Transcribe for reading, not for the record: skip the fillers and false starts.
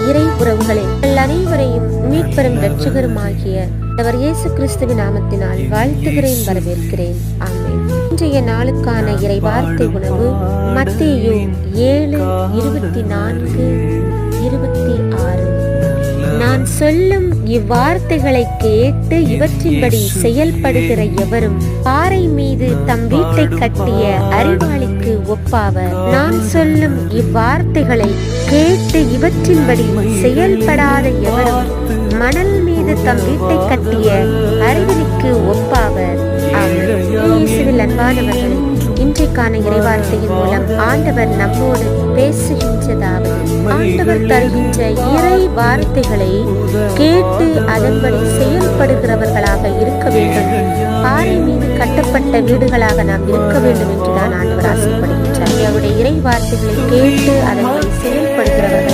இறை உறவுகளே, அனைவரையும் மீட்பெரும் இரட்சகருமாகிய அவர் இயேசு கிறிஸ்துவின் நாமத்தினால் வாழ்த்துகிறேன், வரவேற்கிறேன். ஆமென். இன்றைய நாளுக்கான இறை வார்த்தை உணவு மத்தேயு 7:24-26. நான் சொல்லும் இவ்வார்த்தைகளை கேட்டு இவற்றின்படி செயல்படுகிற எவரும் பாறை மீது தம் வீட்டை கட்டிய அறிவாளிக்கு ஒப்பாவர். நான் சொல்லும் இவ்வார்த்தைகளை கேட்டு இவற்றின்படி செயல்படாத எவரும் மணல் மீது தம் வீட்டை கட்டிய அறிவாளிக்கு ஒப்பாவர். இயேசுவில் அன்பானவர்களே, இன்றைக்கான இறைவார்த்தையின் மூலம் ஆண்டவர் நம்மோடு பேசுகின்றதாவது, ஆண்டவர் தருகின்ற இறை வார்த்தைகளை கேட்டு அதன்படி செயல்படுகிறவர்களாக இருக்க வேண்டும். பாறை மீது கட்டப்பட்ட வீடுகளாக நாம் இருக்க வேண்டும் என்றுதான் ஆண்டவர் ஆசைப்படுகின்றார். அவருடைய இறை வார்த்தைகளை கேட்டு அதன்படி செயல்படுகிறவர்களாக